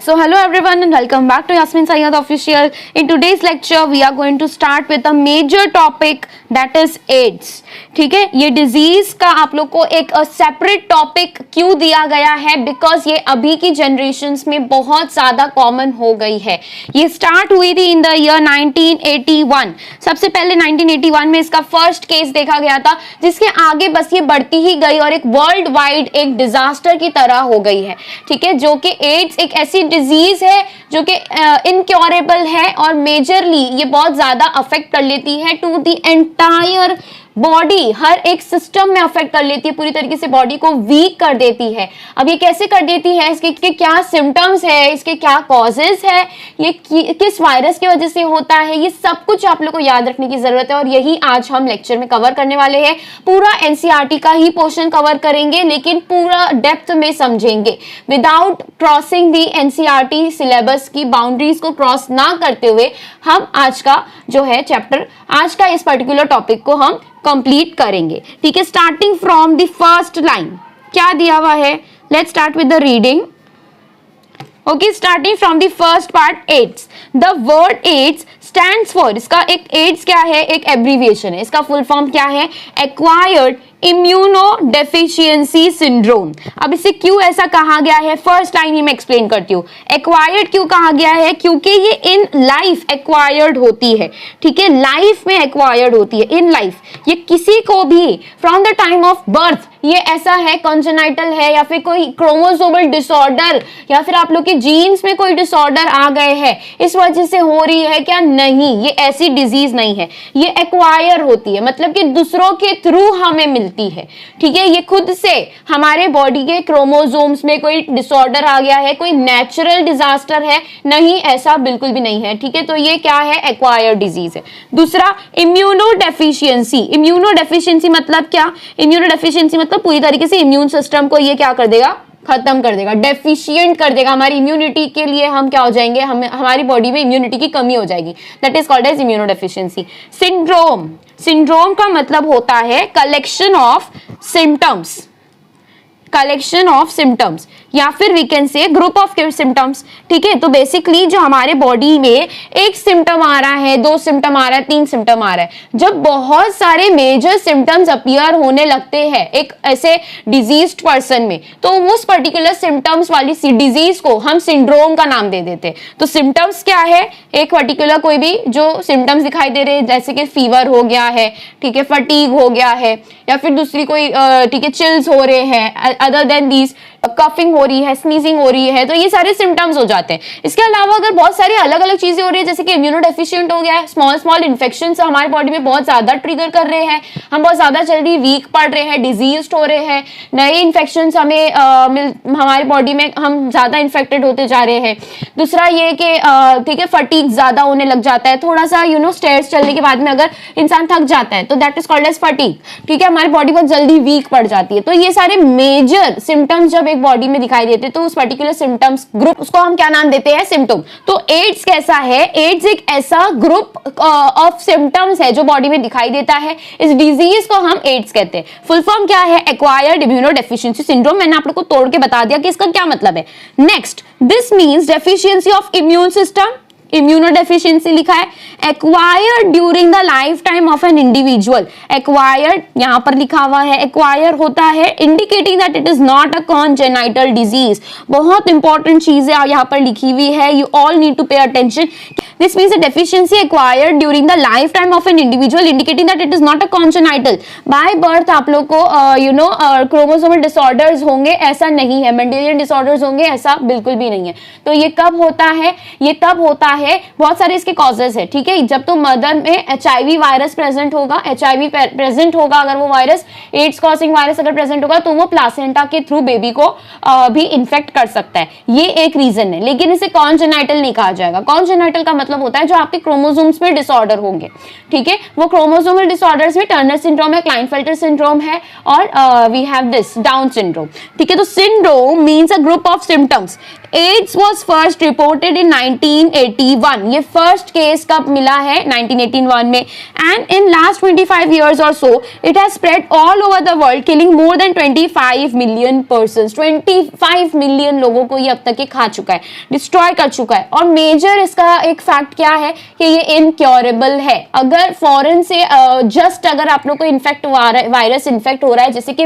Alright, so hello everyone and welcome back to Yasmin Sayyad Official. In today's lecture, we are going to start with a major topic that is AIDS. ठीक है, ये disease का आप लोग को एक separate topic क्यों दिया गया है? बिकॉज ये अभी की जनरेशन्स में बहुत ज्यादा कॉमन हो गई है. ये स्टार्ट हुई थी इन द ईयर 1981. सबसे पहले 1981 में इसका फर्स्ट केस देखा गया था, जिसके आगे बस ये बढ़ती ही गई और एक वर्ल्ड वाइड एक डिजास्टर की तरह हो गई है. ठीक है, जो कि एड्स एक ऐसी डिजीज है जो कि इनक्योरेबल है और मेजरली ये बहुत ज्यादा अफेक्ट कर लेती है टू द एंटायर बॉडी. हर एक सिस्टम में अफेक्ट कर लेती है, पूरी तरीके से बॉडी को वीक कर देती है. अब ये कैसे कर देती है, इसके क्या सिम्टम्स है, इसके क्या कॉजेज है, ये किस वायरस की वजह से होता है, ये सब कुछ आप लोग को याद रखने की जरूरत है और यही आज हम लेक्चर में कवर करने वाले हैं. पूरा एनसीईआरटी का ही पोर्शन कवर करेंगे, लेकिन पूरा डेप्थ में समझेंगे विदाउट क्रॉसिंग दी एनसीईआरटी सिलेबस की बाउंड्रीज को क्रॉस ना करते हुए. हम आज का जो है चैप्टर, आज का इस पर्टिकुलर टॉपिक को हम कंप्लीट करेंगे. ठीक है, starting from the first line क्या दिया हुआ है, let's start with the reading. Okay, starting from the first part, AIDS. The word AIDS stands for, इसका एक एड्स क्या है, एक एब्रीविएशन है. इसका फुल फॉर्म क्या है, एक्वायर्ड इम्यूनोडेफिशिएंसी सिंड्रोम. अब इसे क्यों ऐसा कहा गया है, फर्स्ट लाइन ही मैं एक्सप्लेन करती हूँ. एक्वायर्ड क्यों कहा गया है, क्योंकि ये इन लाइफ एक्वायर्ड होती है. ठीक है, लाइफ में एक्वायर्ड होती है, इन लाइफ. ये किसी को भी from the time of birth ये ऐसा है, कॉन्जेनाइटल है या फिर कोई क्रोमोसोमल डिसऑर्डर या फिर आप लोग के जीन्स में कोई डिसऑर्डर आ गए हैं इस वजह से हो रही है क्या, नहीं, ये ऐसी डिजीज नहीं है. ये एक्वायर होती है, मतलब कि दूसरों के थ्रू हमें मिलती है. ठीक है, ये खुद से हमारे बॉडी के क्रोमोसोम्स में कोई डिसऑर्डर आ गया है, कोई नेचुरल डिजास्टर है, नहीं, ऐसा बिल्कुल भी नहीं है. ठीक है, तो ये क्या है, एक्वायर डिजीज है. दूसरा, इम्यूनोडेफिशिएंसी. इम्यूनोडेफिशिएंसी मतलब क्या, इम्यूनोडेफिशिएंसी मतलब पूरी तरीके से इम्यून सिस्टम को ये क्या कर देगा, खत्म कर देगा, डेफिशिएंट कर देगा. हमारी इम्यूनिटी के लिए हम क्या हो जाएंगे, हमारी बॉडी में इम्यूनिटी की कमी हो जाएगी. That is called as immunodeficiency. Syndrome. Syndrome का मतलब होता है collection of symptoms, collection of symptoms या फिर we can say group of symptoms. ठीक है, तो बेसिकली जो हमारे बॉडी में एक सिम्टम आ रहा है, दो सिम्टम आ रहा है, तीन सिम्टम आ रहा है, जब बहुत सारे मेजर सिम्टम्स अपीयर होने लगते हैं एक ऐसे डिजीज्ड पर्सन में, तो उस पर्टिकुलर सिम्टम्स वाली डिजीज को हम सिंड्रोम का नाम दे देते हैं. तो सिम्टम्स क्या है, एक पर्टिकुलर कोई भी जो सिम्टम्स दिखाई दे रहे हैं, जैसे कि फीवर हो गया है, ठीक है, फटीग हो गया है, या फिर दूसरी कोई ठीक है चिल्स हो रहे हैं, अदर देन दीज कफिंग हो रही है, स्नीजिंग हो रही है, तो ये सारे सिम्टम्स हो जाते हैं. इसके अलावा अगर बहुत सारी अलग अलग चीजें हो रही है, जैसे कि इम्यूनोडेफिशिएंट हो गया है, स्मॉल स्मॉल इन्फेक्शन हमारे बॉडी में बहुत ज्यादा ट्रिगर कर रहे हैं, हम बहुत ज्यादा जल्दी वीक पड़ रहे हैं, डिजीज हो रहे हैं, नए इन्फेक्शन हमें हमारी बॉडी में हम ज्यादा इन्फेक्टेड होते जा रहे हैं. दूसरा ये कि ठीक है, फटीग ज्यादा होने लग जाता है, थोड़ा सा स्टेयर्स चलने के बाद में अगर इंसान थक जाता है तो that is called as fatigue. ठीक है, हमारी बॉडी बहुत जल्दी वीक पड़ जाती है. तो ये सारे मेजर सिम्टम्स जब एक बॉडी में दिखाई देते तो उस पर्टिकुलर सिम्टम्स ग्रुप, उसको हम क्या नाम देते हैं, सिम्टम. तो एड्स कैसा है, एड्स एक ऐसा ग्रुप ऑफ सिम्टम्स है जो बॉडी में दिखाई देता है. इस डिजीज को हम एड्स कहते हैं. फुल फॉर्म क्या है, एक्वायर्ड इम्यूनोडेफिशिएंसी सिंड्रोम. मैंने आप लोग को तोड़ के बता दिया कि इसका क्या मतलब है. Next, this means deficiency of immune system. Immunodeficiency लिखा है, acquired during the life time of an individual. Acquired यहां पर लिखा हुआ है, एक्वायर होता है indicating that it is not a congenital disease. बहुत इंपॉर्टेंट चीज है यहां पर लिखी हुई है, you all need to pay attention. This means a deficiency acquired during the life time of an individual indicating that it is not a congenital. By birth आप लोग को क्रोमोसोमल डिसऑर्डर्स होंगे, ऐसा नहीं है. मेंडेलियन डिसऑर्डर्स होंगे, ऐसा बिल्कुल भी नहीं है. तो ये कब होता है, ये तब होता है, बहुत सारे इसके कॉजेस है. ठीक है, जब तो मदर में एचआईवी वायरस प्रेजेंट होगा, एचआईवी प्रेजेंट होगा, अगर वो वायरस एड्स कॉजिंग वायरस अगर प्रेजेंट होगा तो वो प्लासेंटा के थ्रू बेबी को भी इन्फेक्ट कर सकता है. ये एक रीजन है, लेकिन इसे कॉन्जेनाइटल नहीं कहा जाएगा. कॉन्जेनाइटल का मतलब होता है जो आपके क्रोमोसोम्स में डिसऑर्डर होंगे. ठीक है, वो क्रोमोसोमल डिसऑर्डर्स में टर्नर सिंड्रोम है, क्लाइनफेल्टर सिंड्रोम है और we have this Down syndrome. ठीक है, तो syndrome means a group of symptoms. AIDS was first reported in 1981, ये फर्स्ट केस कब मिला है 1981 में, एंड इन लास्ट 25 years और so it has spread all over the world killing more than 25 million persons. 25 million लोगों को ये अब तक ये खा चुका है, डिस्ट्रॉय कर चुका है। और मेजर इसका एक फैक्ट क्या है कि ये इनक्योरेबल है। अगर फॉरेन से जस्ट अगर आप लोग को इन्फेक्ट वायरस इन्फेक्ट हो रहा है, जैसे कि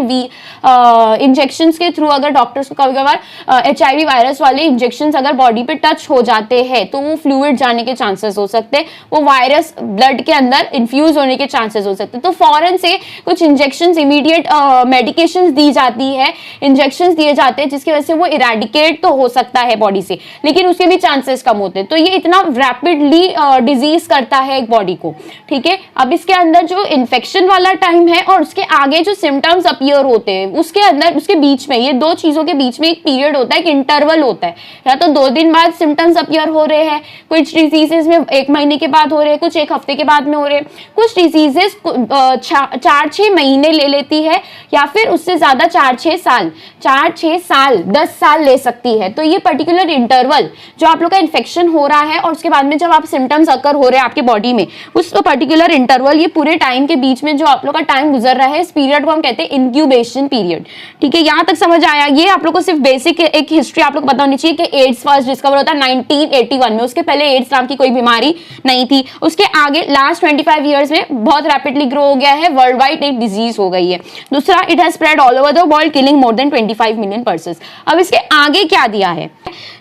इंजेक्शंस के थ्रू अगर डॉक्टर्स को कभी-कभार HIV वायरस वाले इंजेक्शंस अगर बॉडी पे टच हो जाते हैं तो वो फ्लूइड जाने के चांसेस हो सकते हैं, वो वायरस ब्लड के अंदर इन्फ्यूज होने के चांसेस हो सकते हैं। तो फॉरेन से कुछ इंजेक्शंस, इमीडिएट मेडिकेशंस दी जाती है, इंजेक्शंस दिए जाते हैं जिसकी वजह से वो इरेडिकेट तो हो सकता है बॉडी से, लेकिन उसके भी चांसेस कम होते हैं। तो ये इतना रैपिडली डिजीज करता है एक बॉडी को, ठीक है। अब इसके अंदर जो इन्फेक्शन वाला टाइम है और उसके आगे जो सिम्टम्स अपीयर होते हैं उसके अंदर, उसके बीच में, ये दो चीजों के बीच में एक पीरियड होता है, एक इंटरवल होता है। या तो 2 दिन बाद सिम्टम्स अपीयर हो रहे हैं, कुछ डिजीजेस में 1 महीने के बाद हो रहे हैं, कुछ 1 हफ्ते के बाद में हो रहे हैं, कुछ डिजीजेस 4-6 महीने ले लेती है, या फिर उससे ज्यादा 4-6 साल, 4-6 साल 10 साल ले सकती है। तो ये पर्टिकुलर इंटरवल जो आप लोग का इन्फेक्शन हो रहा है और उसके बाद में जब आप सिम्टम्स अकर हो रहे हैं आपके बॉडी में, उस पर्टिकुलर इंटरवल, ये पूरे टाइम के बीच में जो आप लोग का टाइम गुजर रहा है, इस पीरियड को हम कहते हैं इंक्यूबेशन पीरियड, ठीक है। यहां तक समझ आया? ये आप लोग को सिर्फ बेसिक एक हिस्ट्री आप लोग को पता होनी चाहिए कि एड्स फर्स्ट डिस्कवर होता है 1981 में। उसके पहले एड्स नाम की कोई बीमारी नहीं थी। उसके आगे लास्ट 25 ईयर्स में बहुत रैपिडली ग्रो हो गया है, वर्ल्ड वाइड एक डिजीज हो गई है। दूसरा, it has spread all over the world killing more than 25 million persons. अब इसके आगे क्या दिया है?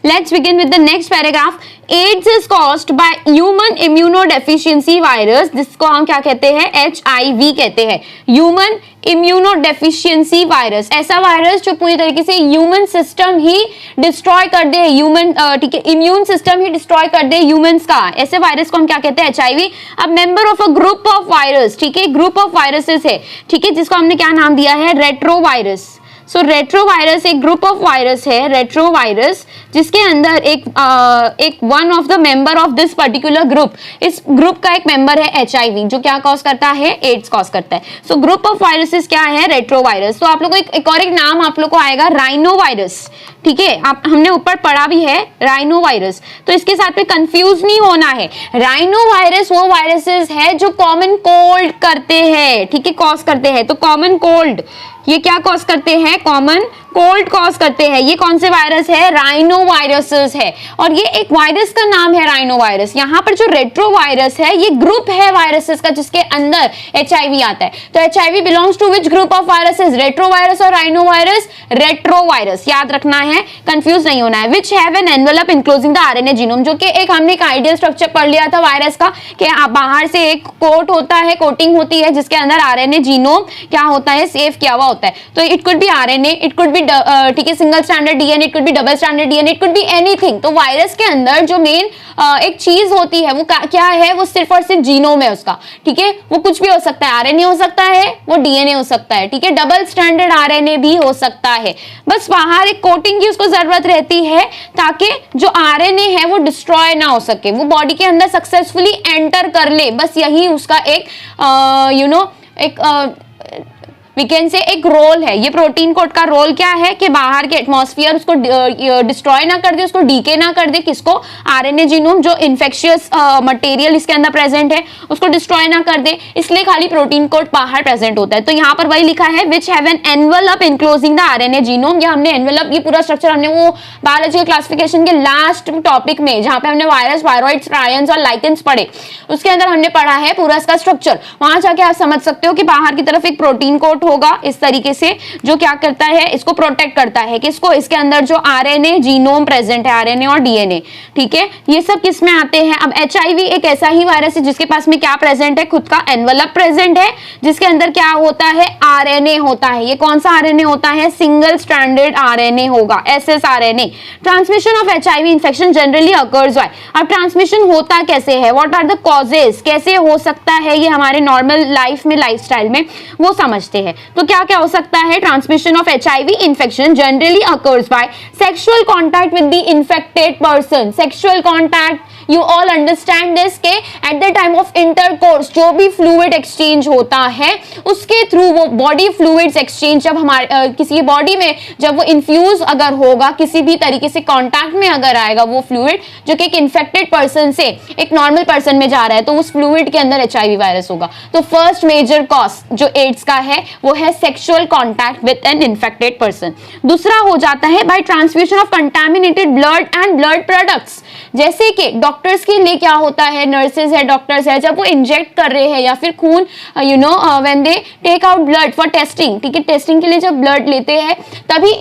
Let's begin with the next paragraph. AIDS is caused by human immunodeficiency virus, जिसको हम क्या कहते हैं? HIV कहते हैं, ह्यूमन इम्यूनोडेफिशिएंसी वायरस। ऐसा वायरस जो पूरी तरीके से ह्यूमन सिस्टम ही डिस्ट्रॉय कर दे, ह्यूमन, ठीक है, इम्यून सिस्टम ही डिस्ट्रॉय कर दे ह्यूमंस का, ऐसे वायरस को हम क्या कहते हैं? HIV। अब member of a group of virus, ठीक है, ग्रुप ऑफ वायरसेस है, ठीक है, जिसको हमने क्या नाम दिया है? रेट्रोवायरस। सो रेट्रोवायरस एक ग्रुप ऑफ वायरस है, रेट्रोवायरस, जिसके अंदर एक one of the member of this particular group, इस ग्रुप का एक मेंबर है HIV, जो क्या कॉज करता है? एड्स कॉज करता है। सो ग्रुप ऑफ वायरसेस क्या है? रेट्रोवायरस। तो आप लोग को एक और एक नाम आप लोग को आएगा, राइनोवायरस, ठीक है, आप हमने ऊपर पढ़ा भी है राइनोवायरस, तो इसके साथ में कंफ्यूज नहीं होना है। राइनोवायरस वो वायरसेस है जो कॉमन कोल्ड करते हैं, ठीक है, कॉज करते हैं। तो कॉमन कोल्ड ये क्या कॉज करते हैं? कॉमन कोल्ड कॉज करते हैं। ये कौन से वायरस है? राइनोवायरसेस है, और ये एक वायरस का नाम है राइनोवायरस। यहाँ पर जो रेट्रोवायरस है ये ग्रुप है वायरसेस का जिसके अंदर HIV आता है। तो HIV belongs to which group of viruses? Retrovirus और राइनोवायरस? रेट्रोवायरस, याद रखना है, कंफ्यूज नहीं होना है। Which have an envelope enclosing the RNA genome, जो कि एक हमने एक आइडियल स्ट्रक्चर पढ़ लिया था वायरस का, कि बाहर से एक कोट होता है, कोटिंग होती है, जिसके अंदर RNA जीनोम क्या होता है? सेव किया हुआ होता है। तो it could B RNA, it could B, ठीक है, single standard DNA, it could B double standard DNA, it could be anything. तो वायरस के अंदर जो मेन एक चीज होती है वो क्या है? वो सिर्फ और सिर्फ जीनोम है उसका, ठीक है। वो कुछ भी हो सकता है, RNA हो सकता है, वो DNA हो सकता है, ठीक है, डबल स्टैंडर्ड RNA भी हो सकता है। बस बाहर एक कोटिंग की उसको जरूरत रहती है ताकि जो RNA है वो डिस्ट्रॉय ना हो सके, वो बॉडी के अंदर सक्सेसफुली एंटर कर ले। बस यही उसका एक वी कैन से एक रोल है। ये प्रोटीन कोड का रोल क्या है कि बाहर के एटमॉस्फेयर उसको डिस्ट्रॉय ना कर दे, उसको डीके ना कर दे, किसको? RNA जीनोम, जो इन्फेक्शियस मटेरियल इसके अंदर प्रेजेंट है उसको डिस्ट्रॉय ना कर दे, इसलिए खाली प्रोटीन कोड बाहर प्रेजेंट होता है। तो यहाँ पर वही लिखा है, which have an envelope enclosing the RNA genome. ये हमने एनवेलप, ये पूरा स्ट्रक्चर हमने वो बायोलॉजिकल क्लासिफिकेशन के लास्ट टॉपिक में, जहाँ पे हमने वायरस, वायरॉइड्स, ट्रायंस और लाइकेंस पढ़े, उसके अंदर हमने पढ़ा है पूरा इसका स्ट्रक्चर। वहां जाके आप समझ सकते हो कि बाहर की तरफ एक प्रोटीन कोड होगा इस तरीके से, जो क्या करता है? इसको प्रोटेक्ट करता है, किसको? इसके अंदर जो RNA जीनोम प्रेजेंट है, RNA और DNA, ठीक है। ये सब किस में आते हैं? अब HIV एक ऐसा ही वायरस है जिसके पास में क्या प्रेजेंट है? खुद का एनवेलप प्रेजेंट है, जिसके अंदर क्या होता है? RNA होता है। ये कौन सा RNA होता है? सिंगल स्ट्रैंडेड RNA होगा, ssRNA। Transmission of HIV infection generally occurs why. अब ट्रांसमिशन होता कैसे है? What are the causes? कैसे हो सकता है ये हमारे नॉर्मल लाइफ में, लाइफस्टाइल में, वो समझते हैं। तो क्या क्या हो सकता है? Transmission of HIV infection generally occurs by sexual contact with the infected person. Sexual contact, you all understand this के at the time of intercourse जो भी फ्लूइड एक्सचेंज होता है उसके थ्रू वो बॉडी फ्लूइड्स एक्सचेंज जब हमारे किसी बॉडी में जब वो इन्फ्यूज अगर होगा, किसी भी तरीके से कांटेक्ट में अगर आएगा वो फ्लूइड जो कि एक इन्फेक्टेड पर्सन से एक नॉर्मल पर्सन में जा रहा है, तो उस फ्लूइड के अंदर HIV वायरस होगा। तो फर्स्ट मेजर कॉज जो एड्स का है वो है sexual contact with an infected person. दूसरा हो जाता है by transfusion of contaminated blood and blood products. जैसे कि डॉक्टर्स के लिए क्या होता है, नर्सेज है, डॉक्टर्स है, जब वो इंजेक्ट कर रहे हैं या फिर खून when they take out blood for testing, ठीक है, टेस्टिंग के लिए जब ब्लड लेते हैं तभी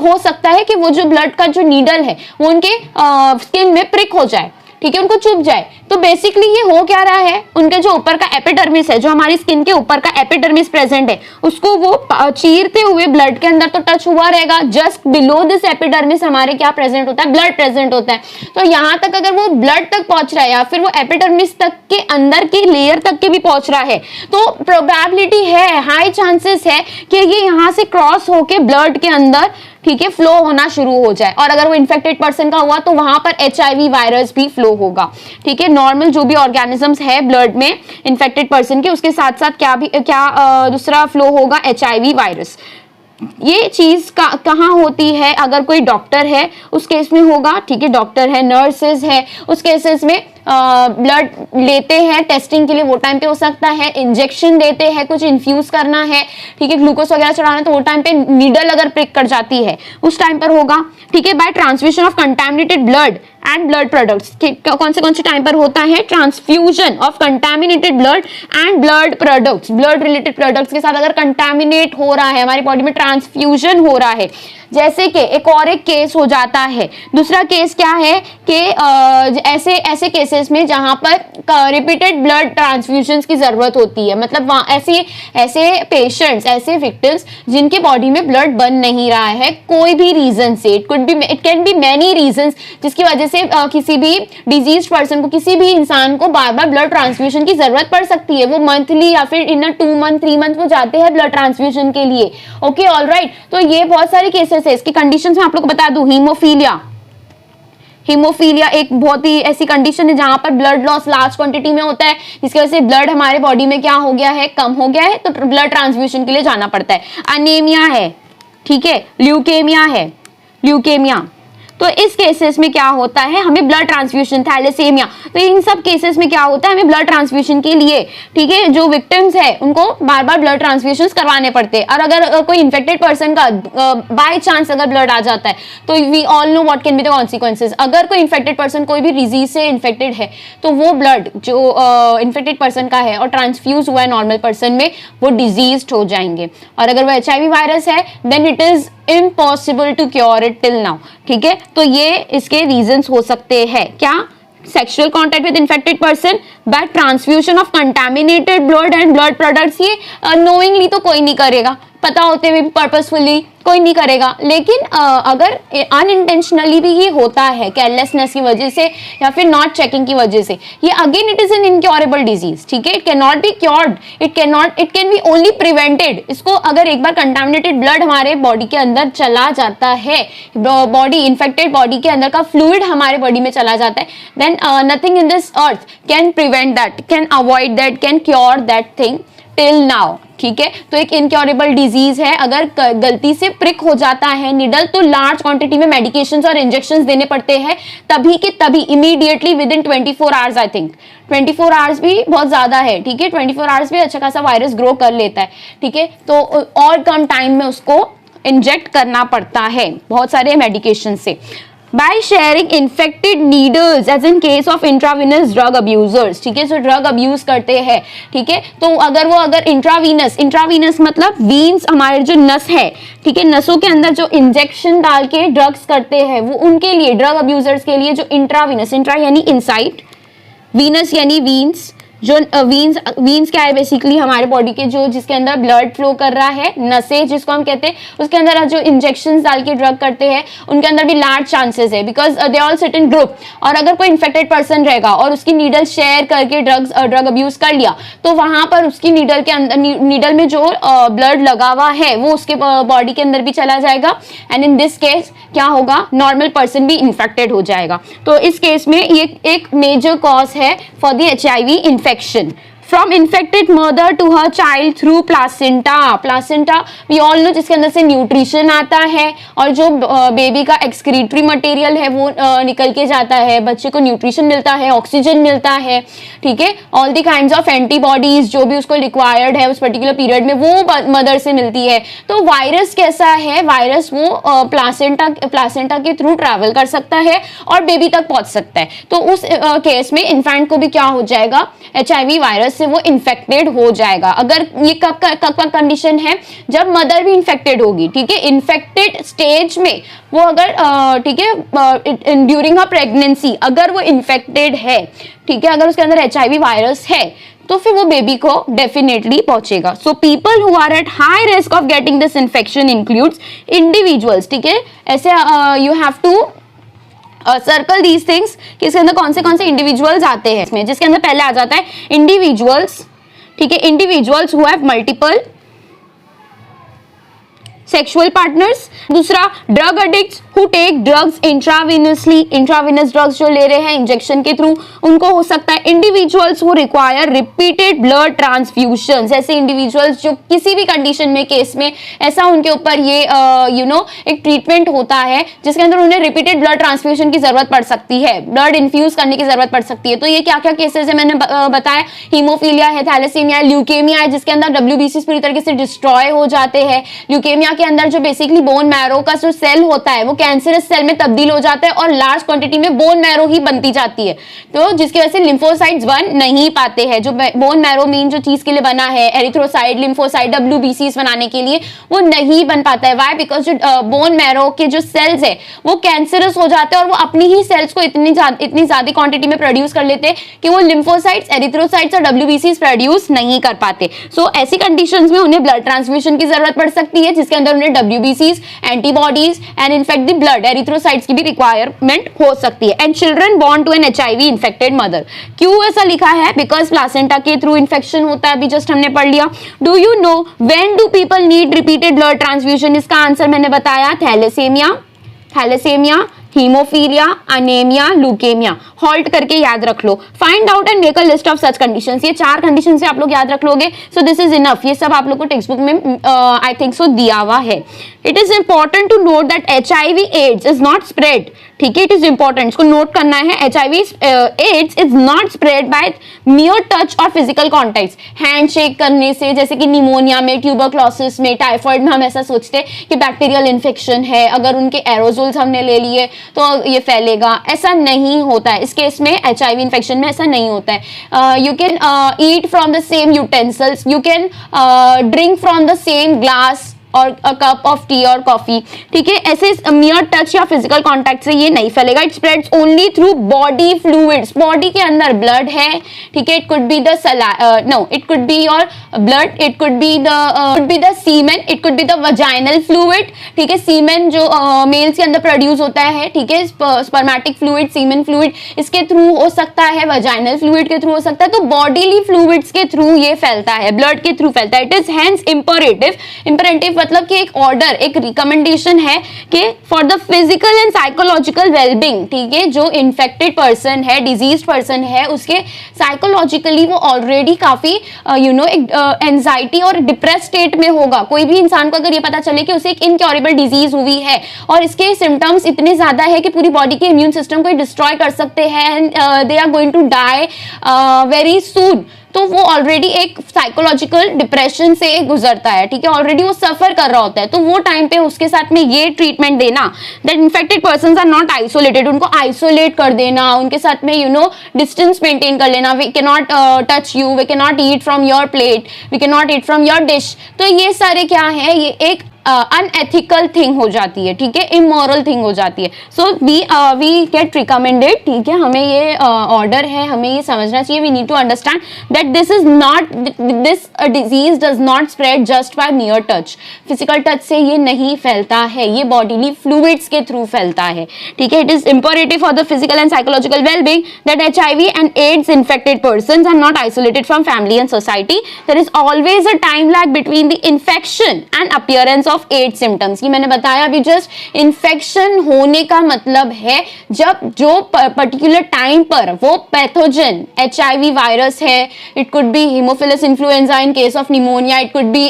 हो सकता है कि वो जो ब्लड का जो नीडल है वो उनके स्किन में प्रिक हो जाए, ठीक है, उनको चुभ जाए। तो बेसिकली ये हो क्या रहा है, उनके जो ऊपर का एपिडर्मिस है, जो हमारी स्किन के ऊपर का एपिडर्मिस प्रेजेंट है, उसको वो चीरते हुए ब्लड के अंदर तो टच हुआ रहेगा। जस्ट बिलो दिस एपिडर्मिस हमारे क्या प्रेजेंट होता है, ब्लड प्रेजेंट होता है। तो यहां तक अगर वो ब्लड तक पहुंच रहा है या फिर वो एपिडर्मिस तक के अंदर की लेयर तक के भी पहुंच रहा है, तो प्रोबेबिलिटी है, हाई चांसेस है कि ये यहां से क्रॉस होके ब्लड के अंदर, ठीक है, फ्लो होना शुरू हो जाए। और अगर वो इन्फेक्टेड पर्सन का हुआ तो वहां पर HIV वायरस भी फ्लो होगा, ठीक है। नॉर्मल जो भी ऑर्गेनिजम्स है ब्लड में इन्फेक्टेड पर्सन के, उसके साथ साथ क्या दूसरा फ्लो होगा, HIV वायरस। ये चीज कहाँ होती है, अगर कोई डॉक्टर है उस केस में होगा, ठीक है, डॉक्टर है, नर्सेज है, उस केसेस में ब्लड लेते हैं टेस्टिंग के लिए, वो टाइम पे हो सकता है। इंजेक्शन देते हैं, कुछ इन्फ्यूज करना है, ठीक है, ग्लूकोज वगैरह चढ़ाना है, तो वो टाइम पे नीडल अगर प्रिक कर जाती है उस टाइम पर होगा, ठीक है। By transfusion of contaminated blood and blood products, कौन से टाइम पर होता है, transfusion of contaminated blood and blood products. Blood related products के साथ अगर कंटामिनेट हो रहा है, हमारी बॉडी में ट्रांसफ्यूजन हो रहा है, जैसे कि एक केस हो जाता है। दूसरा केस क्या है कि ऐसे केसेस में जहां पर रिपीटेड ब्लड ट्रांसफ्यूजन की जरूरत होती है, मतलब वहां ऐसे पेशेंट्स, ऐसे विक्टिम्स जिनके बॉडी में ब्लड बन नहीं रहा है कोई भी रीजन से, it can be many reasons, जिसकी वजह से किसी भी डिजीज पर्सन को, किसी भी इंसान को बार बार ब्लड ट्रांसफ्यूजन की जरूरत पड़ सकती है। वो मंथली या फिर इन 2 मंथ 3 मंथ वो जाते हैं ब्लड ट्रांसफ्यूजन के लिए। Okay, alright. तो ये बहुत सारे केसेस है। इसकी कंडीशंस मैं आप लोग को बता दूं, हीमोफीलिया एक बहुत ही ऐसी कंडीशन है जहां पर ब्लड लॉस लार्ज क्वांटिटी में होता है, जिसकी वजह से ब्लड हमारे बॉडी में क्या हो गया है, कम हो गया है, तो ब्लड ट्रांसफ्यूजन के लिए जाना पड़ता है। अनीमिया है, ठीक है, ल्यूकेमिया, तो इस केसेस में क्या होता है, हमें ब्लड ट्रांसफ्यूजन, थैलेसेमिया, तो इन सब केसेस में क्या होता है, हमें ब्लड ट्रांसफ्यूजन के लिए, ठीक है, जो विक्टिम्स है उनको बार बार ब्लड ट्रांसफ्यूजन करवाने पड़ते हैं। और अगर कोई इन्फेक्टेड पर्सन का बाय चांस अगर ब्लड आ जाता है तो we all know what can be the consequences. अगर कोई इन्फेक्टेड पर्सन कोई भी डिजीज से इन्फेक्टेड है तो वो ब्लड जो इन्फेक्टेड पर्सन का है और ट्रांसफ्यूज हुआ है नॉर्मल पर्सन में, वो डिजीज्ड हो जाएंगे। और अगर वो HIV वायरस है then it is impossible to cure it till now, ठीक है। तो ये इसके रीजंस हो सकते हैं, क्या, sexual contact with infected person, by transfusion of contaminated blood and blood products. ये नोइंगली तो कोई नहीं करेगा, पता होते हुए भी पर्पसफुली कोई नहीं करेगा, लेकिन अगर अनइंटेंशनली भी ये होता है, केयरलेसनेस की वजह से या फिर नॉट चेकिंग की वजह से, ये again it is an incurable disease, ठीक है। It can not be cured, it can B only prevented. इसको अगर एक बार कंटामिनेटेड ब्लड हमारे बॉडी के अंदर चला जाता है, बॉडी इन्फेक्टेड बॉडी के अंदर का फ्लूइड हमारे बॉडी में चला जाता है, then nothing in this earth can prevent that, can avoid that, can cure that thing till now, ठीक है। तो एक इनक्योरेबल डिजीज है। अगर गलती से प्रिक हो जाता है निडल तो लार्ज क्वांटिटी में मेडिकेशंस और इंजेक्शंस देने पड़ते हैं, तभी के तभी, immediately with in 24 hours. I think 24 hours भी बहुत ज्यादा है, ठीक है, 24 आवर्स भी अच्छा खासा वायरस ग्रो कर लेता है, ठीक है। तो और कम टाइम में उसको इंजेक्ट करना पड़ता है बहुत सारे मेडिकेशन से। by sharing infected needles as in case of intravenous drug abusers, ठीक है, जो ड्रग अब्यूज करते हैं, ठीक है। तो अगर इंट्रावीनस मतलब वीन्स, हमारे जो नस है, ठीक है, नसों के अंदर जो इंजेक्शन डाल के ड्रग्स करते हैं, वो उनके लिए, ड्रग अब्यूजर्स के लिए जो इंट्रावीनस, इंट्रा यानी इनसाइड, वीनस यानी वीन्स, जो वीन्स क्या है, बेसिकली हमारे बॉडी के जो जिसके अंदर ब्लड फ्लो कर रहा है, नसें जिसको हम कहते हैं, उसके अंदर जो इंजेक्शन डाल के ड्रग करते हैं उनके अंदर भी लार्ज चांसेस है, because they all sit in group. और अगर कोई इन्फेक्टेड पर्सन रहेगा और उसकी नीडल शेयर करके ड्रग अब्यूज कर लिया, तो वहां पर उसकी नीडल के अंदर, नीडल में जो ब्लड लगा हुआ है वो उसके बॉडी के अंदर भी चला जाएगा, एंड इन दिस केस क्या होगा, नॉर्मल पर्सन भी इन्फेक्टेड हो जाएगा। तो इस केस में ये एक मेजर कॉज है for the HIV infection. From infected mother to her child through placenta. Placenta we all know जिसके अंदर से न्यूट्रिशन आता है और जो बेबी का एक्सक्रीटरी मटेरियल है वो निकल के जाता है, बच्चे को न्यूट्रिशन मिलता है, ऑक्सीजन मिलता है, ठीक है। All the kinds of antibodies जो भी उसको रिक्वायर्ड है उस पर्टिकुलर पीरियड में वो मदर से मिलती है। तो वायरस कैसा है, वायरस वो प्लासेंटा के थ्रू ट्रैवल कर सकता है और बेबी तक पहुंच सकता है। तो उस केस में इन्फेंट को भी क्या हो जाएगा, HIV वायरस से वो इन्फेक्टेड हो जाएगा। अगर ये कब का कंडीशन है, जब मदर भी इन्फेक्टेड होगी, ठीक है, इन्फेक्टेड स्टेज में वो अगर ठीक है ड्यूरिंग अ प्रेगनेंसी अगर वो इन्फेक्टेड है, ठीक है, अगर उसके अंदर HIV वायरस है तो फिर वो बेबी को डेफिनेटली पहुंचेगा। So people who are at high risk of getting this infection includes individuals, ठीक है, ऐसे you have to circle these things कि इसके अंदर कौन से इंडिविजुअल्स आते हैं इसमें, जिसके अंदर पहले आ जाता है इंडिविजुअल्स, ठीक है, individuals who have multiple sexual partners. दूसरा, drug addicts who take drugs intravenously, intravenous drugs जो ले रहे हैं इंजेक्शन के थ्रू, उनको हो सकता है। Individuals who require repeated blood transfusion, ऐसे इंडिविजुअल्स जो किसी भी कंडीशन में, केस में ऐसा उनके ऊपर ये एक ट्रीटमेंट होता है जिसके अंदर उन्हें रिपीटेड ब्लड ट्रांसफ्यूजन की जरूरत पड़ सकती है, ब्लड इन्फ्यूज करने की जरूरत पड़ सकती है। तो ये क्या क्या केसेस है मैंने बताया, हीमोफीलिया है, थैलेसीमिया, ल्यूकेमिया है, जिसके अंदर WBCs पूरी तरीके से डिस्ट्रॉय हो जाते हैं। ल्यूकेमिया के अंदर जो बेसिकली बोन मैरो का जो सेल होता है वो कैंसरस सेल में तब्दील हो जाता है और लार्ज क्वांटिटी में बोन मैरो ही बनती जाती है, तो जिसकी वजह से लिम्फोसाइट्स बन नहीं पाते हैं। जो बोन मैरो मेन जो चीज के लिए बना है, एरिथ्रोसाइट, लिम्फोसाइट, WBCs बनाने के लिए, वो नहीं बन पाता है। व्हाई? बिकॉज जो बोन मैरो के जो सेल्स है वो कैंसरस हो जाते हैं और वो अपनी ही सेल्स को इतनी ज्यादा क्वांटिटी में प्रोड्यूस कर लेते हैं कि वो लिम्फोसाइट्स, एरिथ्रोसाइट्स और WBCs प्रोड्यूस नहीं कर पाते। सो ऐसी कंडीशंस में उन्हें ब्लड ट्रांसफ्यूजन की जरूरत पड़ सकती है, जिसके अंदर उन्हें WBCs, antibodies and in fact the blood erythrocytes की भी रिक्वायरमेंट हो सकती है। And children born to an HIV infected mother, क्यों ऐसा लिखा है? बिकॉज प्लासेंटा के थ्रू इन्फेक्शन होता है, अभी जस्ट हमने पढ़ लिया। Do you know when do people need repeated blood transfusion? इसका आंसर मैंने बताया, thalassaemia, haemophilia, anaemia, leukaemia. Halt करके याद रख लो। Find out and make a list of such conditions. ये 4 कंडीशन से आप लोग याद रख लोगे, सो दिस इज इनफ। ये सब आप लोग को टेक्स्ट बुक में आई थिंक सो दिया हुआ है। It is important to note that HIV AIDS is not spread, ठीक है, इट इज इंपॉर्टेंट, इसको नोट करना है। HIV AIDS is not spread by mere touch और फिजिकल कॉन्टैक्ट। हैंडशेक करने से, जैसे कि निमोनिया में, ट्यूबरक्लोसिस में, टाइफाइड में हम ऐसा सोचते हैं कि बैक्टीरियल इन्फेक्शन है, अगर उनके एरोजोल्स हमने ले लिए तो ये फैलेगा, ऐसा नहीं होता है। इस केस में HIV इन्फेक्शन में ऐसा नहीं होता है। You can eat from the same utensils, you can drink from the same glass और अ कप ऑफ टी और कॉफी, ठीक है। ऐसे मियर टच या फिजिकल कांटेक्ट से ये नहीं फैलेगा। It spreads only through body fluids. Body के अंदर ब्लड है, ठीक है, it could be the it could be your blood, it could be the semen, it could be the vaginal fluid, ठीक है। सीमेन जो मेल्स के अंदर प्रोड्यूस होता है, ठीक है, स्पर्मेटिक फ्लूइड, सीमेन फ्लूइड, इसके थ्रू हो सकता है, वजाइनल फ्लूइड के थ्रू हो सकता है। तो बॉडीली फ्लूइड्स के थ्रू ये फैलता है, ब्लड के थ्रू फैलता है। इट इज हेंस इंपरेटिव मतलब कि एक ऑर्डर, एक रिकमेंडेशन है कि for the physical and psychological wellbeing, ठीक है, जो इन्फेक्टेड पर्सन है, डिजीज पर्सन है, उसके साइकोलॉजिकली वो ऑलरेडी काफी एंजाइटी और डिप्रेस स्टेट में होगा। कोई भी इंसान को अगर ये पता चले कि उसे एक इनक्योरेबल डिजीज हुई है और इसके सिम्टम्स इतने ज्यादा है कि पूरी बॉडी के इम्यून सिस्टम को डिस्ट्रॉय कर सकते हैं and they are going to die very soon, तो वो ऑलरेडी एक साइकोलॉजिकल डिप्रेशन से गुजरता है, ठीक है, ऑलरेडी वो सफर कर रहा होता है। तो वो टाइम पे उसके साथ में ये ट्रीटमेंट देना, that infected persons are not isolated, उनको आइसोलेट कर देना, उनके साथ में डिस्टेंस मेंटेन कर लेना, we can not touch you, we can not eat from your plate, we can not eat from your dish. तो ये सारे क्या है, ये एक अनएथिकल थिंग हो जाती है, ठीक है, इमोरल थिंग हो जाती है. सो वी गेट रिकमेंडेड, ठीक है, हमें ये ऑर्डर है, हमें ये समझना चाहिए, we need to understand that this is not, this disease does not spread just by near touch. Physical touch से ये नहीं फैलता है, ये बॉडीली फ्लूइड्स के थ्रू फैलता है, ठीक है. It is imperative for the physical and psychological wellbeing that HIV and AIDS infected persons are not isolated from family and society. There is always a time lag between the infection and appearance of AIDS symptoms. ये मैंने बताया अभी just, infection होने का मतलब है जब जो पर्टिकुलर टाइम पर वो पैथोजन, HIV वायरस है, it could B Haemophilus influenza in case of pneumonia, it could B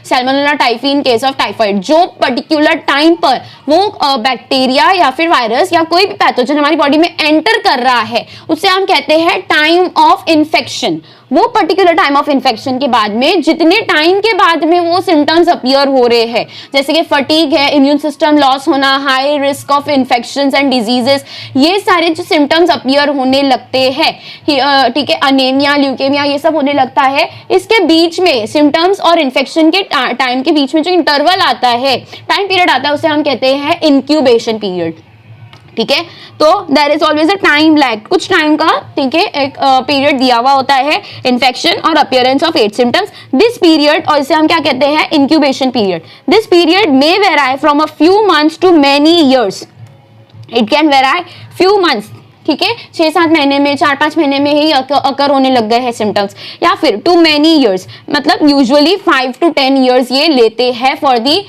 Salmonella typhi in case of typhoid. जो पर्टिकुलर टाइम पर वो बैक्टीरिया या फिर वायरस या कोई भी पैथोजन हमारी बॉडी में एंटर कर रहा है, उसे हम कहते हैं टाइम ऑफ इन्फेक्शन. वो पर्टिकुलर टाइम ऑफ इन्फेक्शन के बाद में जितने टाइम के बाद में वो सिम्टम्स अपीयर हो रहे हैं, जैसे कि फटीग है, इम्यून सिस्टम लॉस होना, high risk of infections and diseases, ये सारे जो सिम्टम्स अपीयर होने लगते हैं, ठीक है, अनेमिया, ल्यूकेमिया, ये सब होने लगता है. इसके बीच में सिम्टम्स और इन्फेक्शन के टाइम के बीच में जो इंटरवल आता है, टाइम पीरियड आता है, उसे हम कहते हैं इंक्यूबेशन पीरियड, ठीक है. तो there is always a time lag, कुछ टाइम का, ठीक है, एक पीरियड दिया हुआ होता है इन्फेक्शन और appearance of AIDS symptoms. This period, और इसे हम क्या कहते हैं, incubation period. This period may vary from a few months to many years. It can vary few months, ठीक है, 6-7 महीने में, 4-5 महीने में ही अकर होने लग गए हैं सिम्टम्स, या फिर टू मेनी ईयर्स, मतलब यूजुअली 5 to 10 ईयर्स ये लेते हैं for the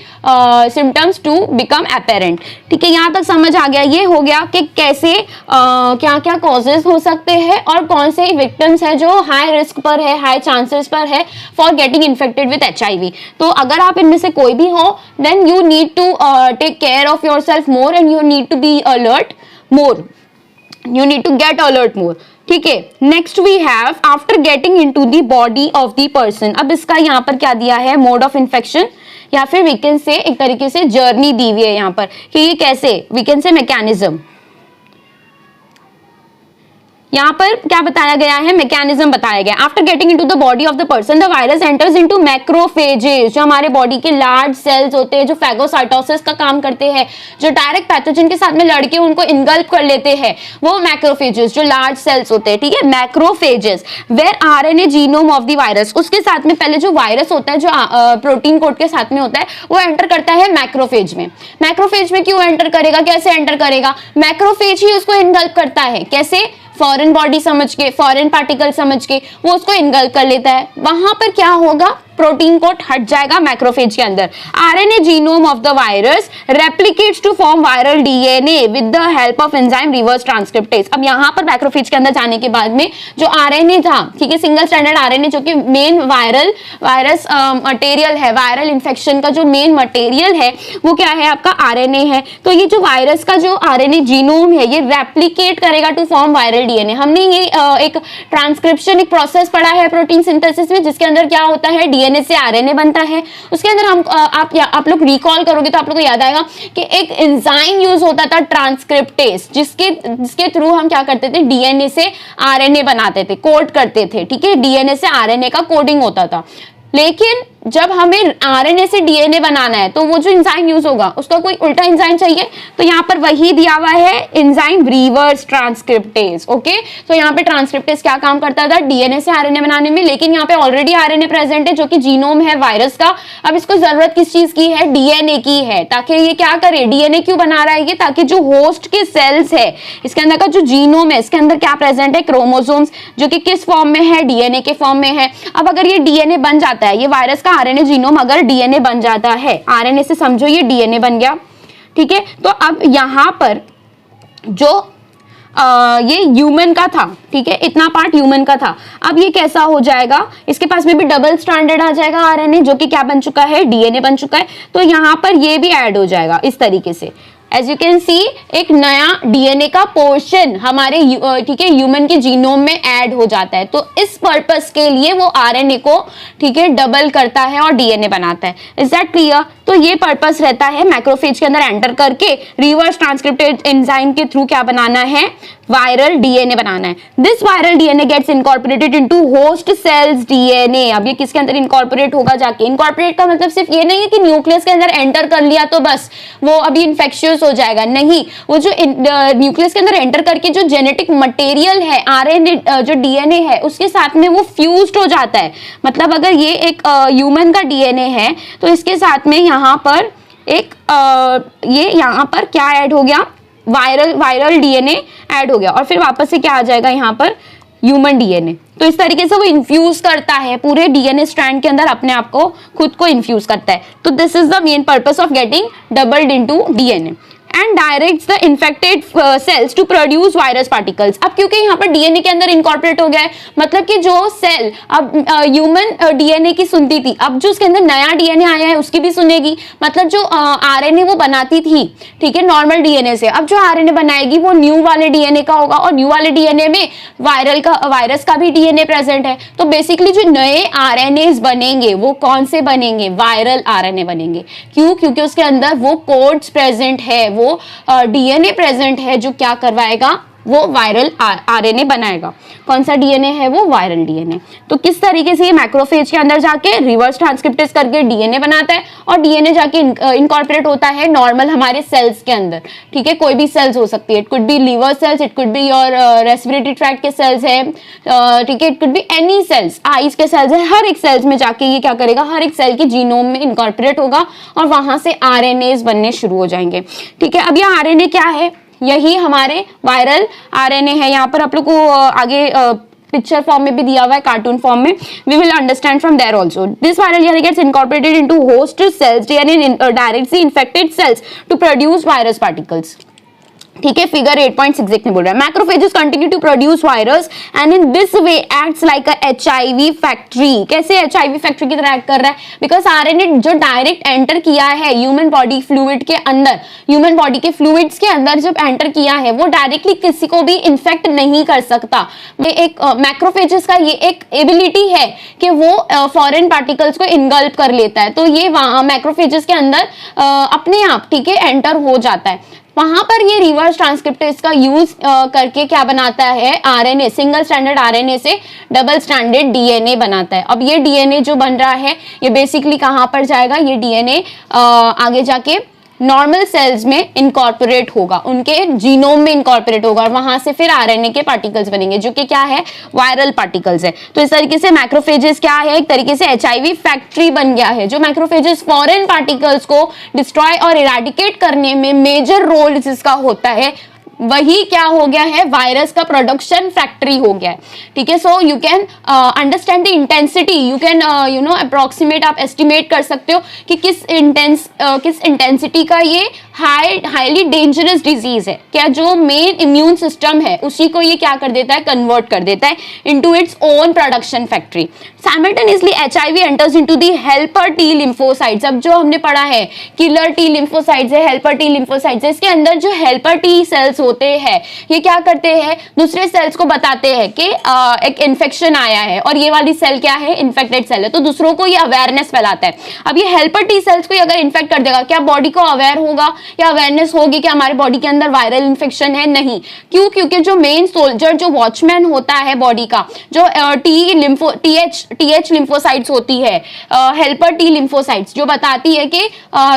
symptoms to become apparent, ठीक है. यहाँ तक समझ आ गया. ये हो गया कि कैसे क्या क्या कॉजेज हो सकते हैं और कौन से विक्टिम्स है जो हाई रिस्क पर है, हाई चांसेस पर है for getting infected with HIV. तो अगर आप इनमें से कोई भी हो, then you need to take care of your self more and you need to be alert more. You need to get alert more, ठीक है. Next we have after getting into the body of the person. अब इसका यहाँ पर क्या दिया है, mode of infection, या फिर वी कैन से एक तरीके से जर्नी दी हुई है यहाँ पर कि ये कैसे, वी कैन से मैकेनिज्म. यहाँ पर क्या बताया गया है, मैकेनिज्म बताया गया. After getting into the body of the person, the virus enters into macrophages, जो हमारे बॉडी के लार्ज सेल्स होते हैं, जो फैगोसाइटोसिस का काम करते हैं, जो डायरेक्ट पैथोजन के साथ में लड़के उनको इनगल्प कर लेते हैं, वो मैक्रोफेजेस, जो लार्ज सेल्स होते हैं, ठीक है, macrophages. Where RNA genome of the virus, उसके साथ में पहले जो वायरस होता है, जो प्रोटीन कोड के साथ में होता है, वो एंटर करता है मैक्रोफेज में. मैक्रोफेज में क्यों एंटर करेगा, कैसे एंटर करेगा, मैक्रोफेज ही उसको इनगल्प करता है. कैसे, फॉरेन बॉडी समझ के, फॉरेन पार्टिकल समझ के वो उसको इनगल्प कर लेता है. वहां पर क्या होगा, प्रोटीन कोड हट जाएगा मैक्रोफेज के अंदर. RNA genome of the virus replicates to form viral DNA with the help of enzyme reverse transcriptase. अब यहाँ पर मैक्रोफेज के अंदर जाने के बाद में जो RNA था, ठीक है, सिंगल स्टैंडर्ड RNA, जो कि मेन वायरस मटेरियल है, वायरल इन्फेक्शन का जो मेन मटेरियल है, वो क्या है, आपका RNA है. तो ये जो वायरस का जो RNA जीनोम है, ये रेप्लिकेट करेगा टू फॉर्म वायरल DNA. हमने ये एक ट्रांसक्रिप्शन, एक प्रोसेस पढ़ा है प्रोटीन सिंथेसिस में, जिसके अंदर क्या होता है, DNA से RNA बनता है. उसके अंदर हम आप लोग रिकॉल करोगे तो आप लोग को याद आएगा कि एक एंजाइम यूज होता था, ट्रांसक्रिप्टेज, जिसके थ्रू हम क्या करते थे, DNA से RNA बनाते थे, कोड करते थे, ठीक है, DNA से RNA का कोडिंग होता था. लेकिन जब हमें RNA से DNA बनाना है, तो वो जो एंजाइम यूज होगा, उसका कोई उल्टा एंजाइम चाहिए, तो यहाँ पर वही दिया हुआ है, एंजाइम रिवर्स ट्रांसक्रिप्टेज. ओके, तो यहाँ पे ट्रांसक्रिप्टेज क्या काम करता था, DNA से RNA बनाने में. लेकिन यहाँ पे ऑलरेडी RNA प्रेजेंट है, जो कि जीनोम है वायरस का. अब इसको जरूरत किस चीज की है, DNA की है, ताकि ये क्या करे, DNA क्यों बना रहा है ये, ताकि जो होस्ट के सेल्स है, इसके अंदर का जो जीनोम है, इसके अंदर क्या प्रेजेंट है, क्रोमोसोम्स, जो कि किस फॉर्म में है, DNA के फॉर्म में है. अब अगर ये DNA बन जाता है, ये वायरस का RNA जीनोम अगर DNA बन जाता है, RNA से समझो ये DNA बन गया, ठीक है. तो अब यहां पर जो ये ह्यूमन का था, ठीक है, इतना पार्ट ह्यूमन का था. अब ये कैसा हो जाएगा, इसके पास में भी डबल स्ट्रैंडेड आ जाएगा RNA, जो कि क्या बन चुका है, DNA बन चुका है. तो यहां पर ये भी ऐड हो जाएगा इस तरीके से. एज यू कैन सी एक नया डीएनए का पोर्शन हमारे ठीक है ह्यूमन के जीनोम में ऐड हो जाता है। तो इस पर्पस के लिए वो आरएनए को ठीक है डबल करता है और डीएनए बनाता है। Is that clear? तो ये पर्पस रहता है मैक्रोफेज के अंदर एंटर करके रिवर्स ट्रांसक्रिप्टेड एंजाइम के थ्रू क्या बनाना है, वायरल डीएनए बनाना है। This viral DNA gets incorporated into host cells DNA. अब ये किसके अंदर इनकॉर्पोरेट होगा जाके? इनकॉर्पोरेट का मतलब सिर्फ ये नहीं है कि न्यूक्लियस के अंदर एंटर कर लिया तो बस वो अभी इन्फेक्शियस हो जाएगा, नहीं, वो जो न्यूक्लियस के अंदर एंटर करके जो जेनेटिक मटेरियल है आरएनए जो डीएनए है उसके साथ में वो फ्यूज्ड हो जाता है। मतलब अगर ये एक ह्यूमन का डीएनए है तो इसके साथ में यहाँ पर एक ये यहाँ पर क्या ऐड हो गया, वायरल डीएनए ऐड हो गया और फिर वापस से क्या आ जाएगा यहाँ पर, ह्यूमन डीएनए। तो इस तरीके से वो इन्फ्यूज करता है पूरे डीएनए स्ट्रैंड के अंदर, अपने आप को खुद को इन्फ्यूज करता है। तो this is the main purpose of getting doubled into DNA and directs the infected cells to produce virus particles. अब क्योंकि यहाँ पर डीएनए के अंदर इनकॉर्पोरेट हो गया है, मतलब कि जो सेल अब ह्यूमन डीएनए की सुनती थी, अब जो उसके अंदर नया डीएनए आया है उसकी भी सुनेगी। मतलब जो आरएनए वो बनाती थी ठीक है नॉर्मल डीएनए से, अब जो आरएनए बनाएगी वो न्यू वाले डीएनए का होगा और न्यू वाले डीएनए में वायरस का भी डीएनए प्रेजेंट है। तो बेसिकली जो नए आरएनए बनेंगे वो कौन से बनेंगे, वायरल आरएनए बनेंगे। क्यों? क्योंकि उसके अंदर वो कोड्स प्रेजेंट है, वो डीएनए प्रेजेंट है जो क्या करवाएगा, वो वायरल आरएनए बनाएगा। कौन सा डीएनए है वो, वायरल डीएनए। तो किस तरीके से ये मैक्रोफेज के अंदर जाके रिवर्स ट्रांसक्रिप्टेज करके डीएनए बनाता है और डीएनए जाके इनकॉर्पोरेट होता है नॉर्मल हमारे सेल्स के अंदर। ठीक है, कोई भी सेल्स हो सकती है, it could be liver cells, it could be your respiratory tract के सेल्स है, ठीक है, it could be any cells, eyes के सेल्स है, हर एक सेल्स में जाके ये क्या करेगा, हर एक सेल के जीनोम में इनकॉर्पोरेट होगा और वहां से आरएनएस बनने शुरू हो जाएंगे। ठीक है, अब ये आरएनए क्या है, यही हमारे वायरल आरएनए है। यहाँ पर आप लोग को आगे पिक्चर फॉर्म में भी दिया हुआ है, कार्टून फॉर्म में, we will understand from there also. This viral DNA gets incorporated into host cells DNA directs the infected cells to produce virus particles. ठीक है, फिगर 8.6 में बोल रहा है macrophages continue to produce virus and in this way acts like a HIV factory. कैसे HIV factory की तरह act कर रहा है, बिकॉज आरएनए जो डायरेक्ट एंटर किया है ह्यूमन बॉडी फ्लूइड के अंदर, ह्यूमन बॉडी के फ्लूइड्स के अंदर जब एंटर किया है वो डायरेक्टली किसी को भी इन्फेक्ट नहीं कर सकता। एक मैक्रोफेजेस का ये एक एबिलिटी है कि वो फॉरेन पार्टिकल्स को इनगल्प कर लेता है। तो ये वहां मैक्रोफेजेस के अंदर अपने आप ठीक है एंटर हो जाता है। वहां पर ये रिवर्स ट्रांसक्रिप्टेज का यूज करके क्या बनाता है, आरएनए, सिंगल स्टैंडर्ड आरएनए से डबल स्टैंडर्ड डीएनए बनाता है। अब ये डीएनए जो बन रहा है ये बेसिकली कहां पर जाएगा, ये डीएनए आगे जाके नॉर्मल सेल्स में इनकॉर्पोरेट होगा, उनके जीनोम में इनकॉर्पोरेट होगा और वहां से फिर आरएनए के पार्टिकल्स बनेंगे जो कि क्या है, वायरल पार्टिकल्स है। तो इस तरीके से मैक्रोफेजेस क्या है, एक तरीके से एचआईवी फैक्ट्री बन गया है। जो मैक्रोफेजेस फॉरेन पार्टिकल्स को डिस्ट्रॉय और इरेडिकेट करने में मेजर रोल जिसका होता है, वही क्या हो गया है, वायरस का प्रोडक्शन फैक्ट्री हो गया है। ठीक है, so you can understand the intensity, you can you know approximate, आप एस्टिमेट कर सकते हो कि किस इंटेंसिटी का ये हाईली डेंजरस डिजीज है। क्या जो मेन इम्यून सिस्टम है उसी को ये क्या कर देता है, कन्वर्ट कर देता है into its own production factory. Simultaneously HIV enters into the helper T lymphocytes. अब जो हमने पढ़ा है किलर टी लिम्फोसाइट्स है, हेल्पर टी लिम्फोसाइट्स है, इसके अंदर जो हेल्पर टी सेल्स होते हैं ये क्या करते हैं, दूसरे सेल्स को बताते हैं कि एक इन्फेक्शन आया है और ये वाली सेल क्या है, इन्फेक्टेड सेल है, तो दूसरों को ये अवेयरनेस फैलाता है। अब ये हेल्पर टी सेल्स को अगर इन्फेक्ट कर देगा, क्या बॉडी को अवेयर होगा या अवेयरनेस होगी कि हमारे बॉडी के अंदर वायरल इन्फेक्शन है, नहीं। क्यों? क्योंकि जो मेन सोल्जर, जो वॉचमैन होता है बॉडी का, जो टीएच लिम्फोसाइट्स होती है, हेल्पर टी लिम्फोसाइट्स, जो बताती है कि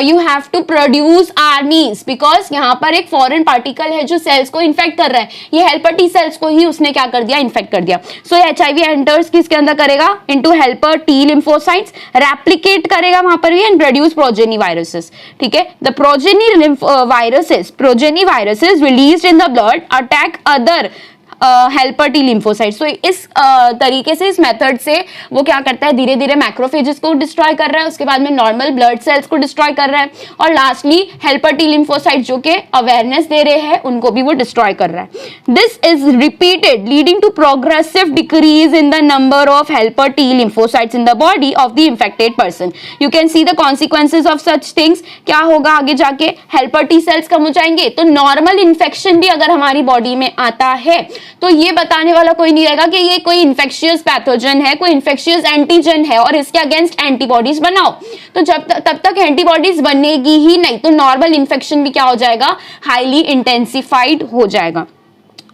you have to produce armies, because यहाँ पर एक फॉरेन पार्टिकल है जो सेल्स को इन्फेक्ट कर रहा है, ये हेल्पर टी सेल्स को ही उसने क्या कर दिया, इन्फेक्ट कर दिया। सो एचआईवी एंटर्स किसके अंदर करेगा, into helper T lymphocytes, replicate करेगा वहां पर भी एंड प्रोड्यूस प्रोजेनी वायरसेस। ठीक है, the progeny viruses released in the blood attack other helper T lymphocytes. तो इस तरीके से, इस मेथड से वो क्या करता है, धीरे धीरे मैक्रोफेजेस को डिस्ट्रॉय कर रहा है, उसके बाद में नॉर्मल ब्लड सेल्स को डिस्ट्रॉय कर रहा है, और लास्टली हेल्पर टी लिम्फोसाइट्स जो कि अवेयरनेस दे रहे हैं उनको भी वो डिस्ट्रॉय कर रहा है। This is repeated leading to progressive decrease in the number of helper T lymphocytes in the body of the infected person. You can see the consequences of such things. क्या होगा आगे जाके, हेल्पर टी सेल्स कम हो जाएंगे, तो normal infection भी अगर हमारी बॉडी में आता है तो ये बताने वाला कोई नहीं रहेगा कि ये कोई इन्फेक्शियस पैथोजन है, कोई इन्फेक्शियस एंटीजन है और इसके अगेंस्ट एंटीबॉडीज बनाओ। तो तब तक एंटीबॉडीज बनेगी ही नहीं, तो नॉर्मल इन्फेक्शन भी क्या हो जाएगा, हाईली इंटेंसिफाइड हो जाएगा।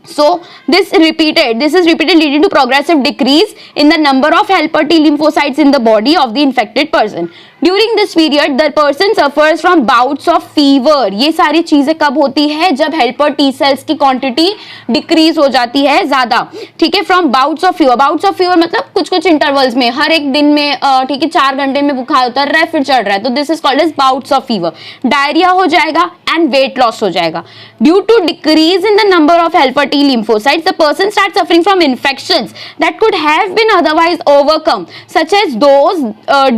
So this is repeated leading to progressive decrease in the number of helper T lymphocytes in the body of the infected person. During this period, the person suffers from bouts of fever. ये सारी चीजें कब होती है, जब helper T cells की quantity decrease हो जाती है ज्यादा, ठीक है। From bouts of fever, bouts of fever मतलब कुछ कुछ इंटरवल्स में, हर एक दिन में, ठीक है, 4 घंटे में बुखार उतर रहा है फिर चढ़ रहा है, तो this is called as bouts of fever. Diarrhoea हो जाएगा एंड वेट लॉस हो जाएगा। Due to decrease in the number of helper T lymphocytes, the person starts suffering from infections that could have been otherwise overcome, such as those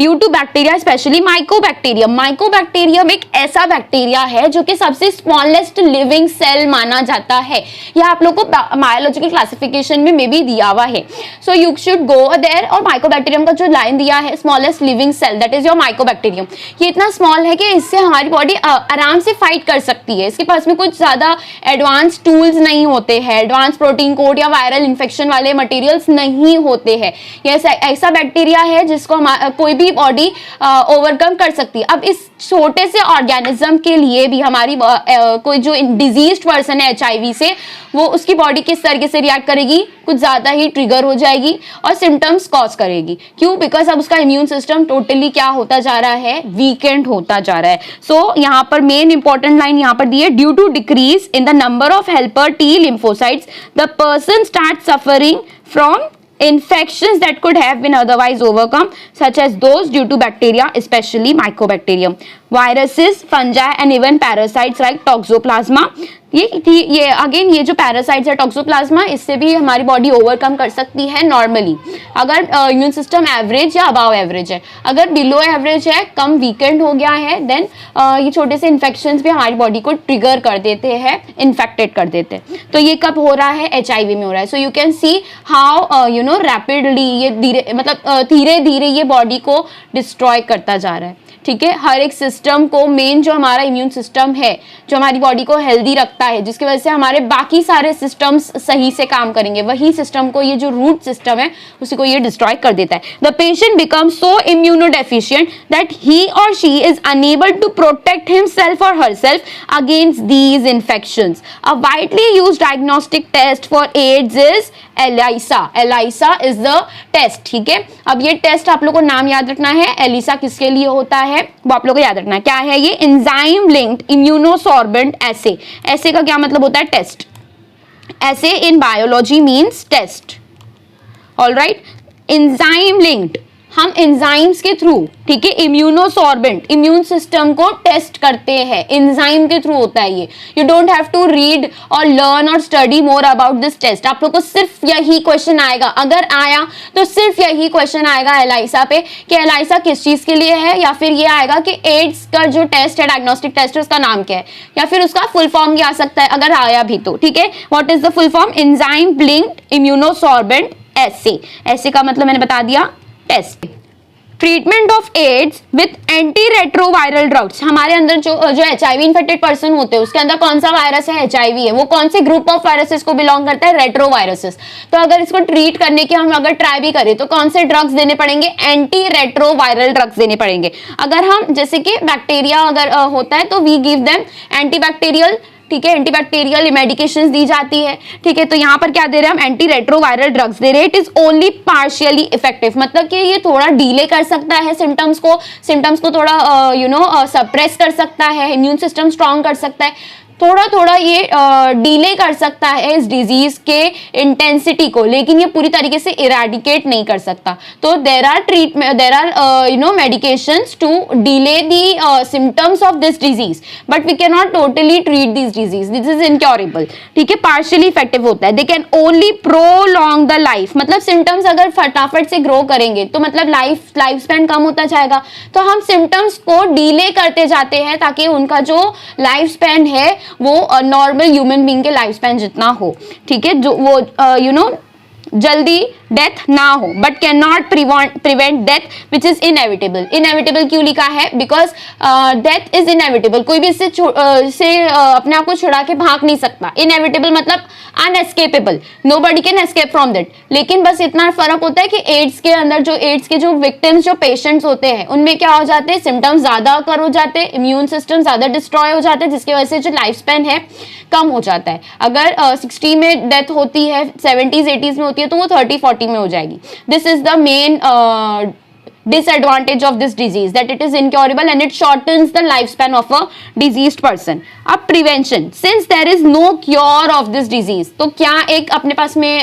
due to bacteria, especially mycobacterium. Mycobacterium एक ऐसा bacteria है जो कि सबसे smallest living cell माना जाता है। यह आप लोग को बायोलॉजिकल क्लासिफिकेशन में मे बी दिया हुआ है, so you should go there. और माइकोबैक्टीरियम का जो लाइन दिया है, smallest living cell, that is your mycobacterium. ये इतना स्मॉल है कि इससे हमारी बॉडी आराम से फाइट कर सकती है। इसके पास में कुछ ज्यादा एडवांस टूल्स नहीं होते हैं, एडवांस प्रोटीन कोड या वायरल इन्फेक्शन वाले मटेरियल्स नहीं होते हैं। ये ऐसा बैक्टीरिया है जिसको कोई भी बॉडी ओवरकम कर सकती है। अब इस छोटे से ऑर्गेनिज्म के लिए भी हमारी कोई जो डिजीज्ड पर्सन है HIV से, वो उसकी बॉडी किस तरीके से रिएक्ट करेगी, कुछ ज्यादा ही ट्रिगर हो जाएगी और सिम्टम्स कॉज करेगी। क्यों? बिकॉज अब उसका इम्यून सिस्टम टोटली क्या होता जा रहा है, वीकेंड होता जा रहा है। सो यहाँ पर मेन इंपॉर्टेंट लाइन यहाँ पर दी है, due to decrease in the number of helper T lymphocytes, the person starts suffering from infections that could have been otherwise overcome, such as those due to bacteria, especially mycobacterium, viruses, fungi and even parasites like toxoplasma. ये again ये जो parasites है toxoplasma, इससे भी हमारी body overcome कर सकती है नॉर्मली, अगर इम्यून सिस्टम एवरेज या अबाव एवरेज है। अगर बिलो एवरेज है, कम वीकेंड हो गया है, देन ये छोटे से इन्फेक्शंस भी हमारी बॉडी को ट्रिगर कर देते हैं, इन्फेक्टेड कर देते हैं। तो ये कब हो रहा है, HIV में हो रहा है। So you can see how rapidly ये धीरे धीरे ये बॉडी को डिस्ट्रॉय करता जा रहा है, ठीक है। हर एक सिस्टम को, मेन जो हमारा इम्यून सिस्टम है, जो हमारी बॉडी को हेल्दी रखता है, जिसकी वजह से हमारे बाकी सारे सिस्टम्स सही से काम करेंगे, वही सिस्टम को, ये जो रूट सिस्टम है, उसी को ये डिस्ट्रॉय कर देता है। The patient becomes so immunodeficient that he और she is unable to protect himself और herself against these infections. A widely used diagnostic test for AIDS is ELISA. ELISA is the test, ठीक है। अब ये test आप लोग को नाम याद रखना है, ELISA किसके लिए होता है वो आप लोग को याद रखना है। क्या है ये? Enzyme linked immunosorbent assay. ऐसे का क्या मतलब होता है? Test. Assay in biology means test, alright. Enzyme linked, हम एंजाइम्स के थ्रू, ठीक है, इम्यूनोसॉर्बेंट, इम्यून सिस्टम को टेस्ट करते हैं, एंजाइम के थ्रू होता है ये। You don't have to read और लर्न और study more about this test. आप लोग को सिर्फ यही क्वेश्चन आएगा, अगर आया तो सिर्फ यही क्वेश्चन आएगा ELISA पे कि ELISA किस चीज के लिए है, या फिर ये आएगा कि एड्स का जो टेस्ट है, डायग्नोस्टिक टेस्ट है, उसका नाम क्या है, या फिर उसका फुल फॉर्म भी आ सकता है अगर आया भी तो, ठीक है। What is the full form? Enzyme linked immunosorbent assay. ऐसे का मतलब मैंने बता दिया, test. Treatment of AIDS with anti retroviral drugs. हमारे अंदर जो HIV इन्फेक्टेड पर्सन होते हैं उसके अंदर कौन सा वायरस है? HIV है। वो कौन से ग्रुप ऑफ वायरसेस को बिलोंग करता है? रेट्रोवायरसेस। तो अगर इसको ट्रीट करने के हम अगर ट्राई भी करें तो कौन से ड्रग्स देने पड़ेंगे? एंटी रेट्रोवायरल ड्रग्स देने पड़ेंगे। अगर हम, जैसे कि बैक्टीरिया अगर होता है तो वी गिव देम एंटीबैक्टीरियल, ठीक है, एंटीबैक्टीरियल मेडिकेशंस दी जाती है, ठीक है। तो यहाँ पर क्या दे रहे हैं हम? एंटी रेट्रोवायरल ड्रग्स दे रहे हैं। It is only partially effective, मतलब कि ये थोड़ा डिले कर सकता है सिम्टम्स को थोड़ा सप्रेस कर सकता है, इम्यून सिस्टम स्ट्रॉन्ग कर सकता है, थोड़ा थोड़ा ये डिले कर सकता है इस डिजीज के इंटेंसिटी को, लेकिन ये पूरी तरीके से इरेडिकेट नहीं कर सकता। तो there are medications to delay the symptoms of this disease, but we can not totally treat this disease, this is incurable, ठीक है, पार्शियली इफेक्टिव होता है। They can only prolong the life, मतलब सिम्टम्स अगर फटाफट से ग्रो करेंगे तो मतलब लाइफ स्पैन कम होता जाएगा, तो हम सिम्टम्स को डिले करते जाते हैं ताकि उनका जो लाइफ स्पैन है वो नॉर्मल ह्यूमन बीइंग के लाइफ स्पैन जितना हो, ठीक है, जो वो जल्दी डेथ ना हो, but can not prevent death which is inevitable. Inevitable क्यों लिखा है? बिकॉज डेथ इज इनएविटेबल, कोई भी इससे अपने आप को छुड़ा के भाग नहीं सकता। इनएविटेबल मतलब unescapable, nobody can escape from that. लेकिन बस इतना फर्क होता है कि एड्स के अंदर जो एड्स के जो विक्टिम्स, जो पेशेंट्स होते हैं, उनमें क्या हो जाते हैं, सिम्टम्स ज्यादा कर हो जाते हैं, इम्यून सिस्टम ज्यादा डिस्ट्रॉय हो जाते हैं, जिसकी वजह से जो लाइफ स्पैन है कम हो जाता है। अगर 60 में डेथ होती है, 70s 80s में होती है, तो वो 30-40 में हो जाएगी। This is the main disadvantage of this disease, that it is incurable and it shortens the lifespan of a diseased person. अब prevention, since there is no cure of this disease, तो क्या एक अपने पास में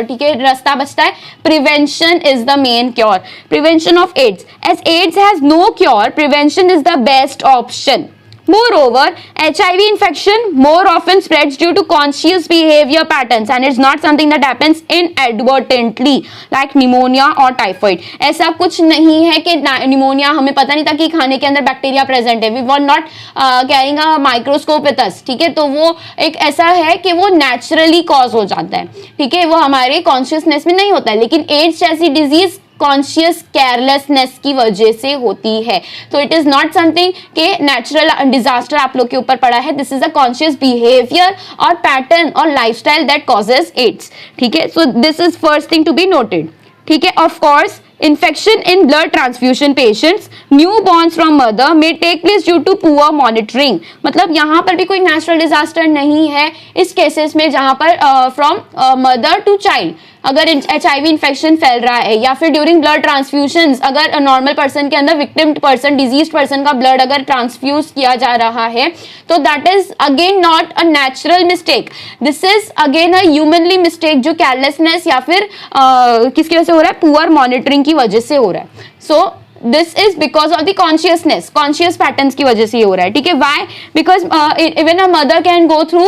ठीक है रास्ता बचता है? Prevention is the main cure. Prevention of AIDS, as AIDS has no cure, prevention is the best option. Moreover, HIV infection more often spreads due to conscious behavior patterns and it's not something that happens inadvertently like pneumonia or typhoid. ऐसा कुछ नहीं है कि pneumonia हमें पता नहीं था कि खाने के अंदर बैक्टीरिया प्रेजेंट है, we were not carrying a microscope with us, ठीक है, तो वो एक ऐसा है कि वो नेचुरली कॉज हो जाता है, ठीक है, वो हमारे कॉन्शियसनेस में नहीं होता है। लेकिन एड्स जैसी डिजीज कॉन्शियस केयरलेसनेस की वजह से होती है, तो इट इज नॉट समथिंग के नेचुरल डिजास्टर आप लोग के ऊपर पड़ा है, this is a conscious behaviour और पैटर्न और लाइफस्टाइल दैट कॉजेज एड्स, ठीक है। So this is first thing to be noted, ठीक है। Of course infection in blood transfusion patients newborns from mother may take place due to poor monitoring, मतलब यहाँ पर भी कोई नेचुरल डिजास्टर नहीं है इस केसेस में जहाँ पर फ्रॉम मदर टू चाइल्ड अगर HIV इन्फेक्शन फैल रहा है, या फिर ड्यूरिंग ब्लड ट्रांसफ्यूजन अगर नॉर्मल पर्सन के अंदर विक्टिम पर्सन, डिजीज पर्सन का ब्लड अगर ट्रांसफ्यूज किया जा रहा है, तो that is again not a natural mistake, this is again a humanly mistake जो केयरलेसनेस या फिर किसकी वजह से हो रहा है? पुअर मॉनिटरिंग की वजह से हो रहा है। So this is because of the consciousness, conscious patterns की वजह से ये हो रहा है, ठीक है। Why? Because even a mother can go through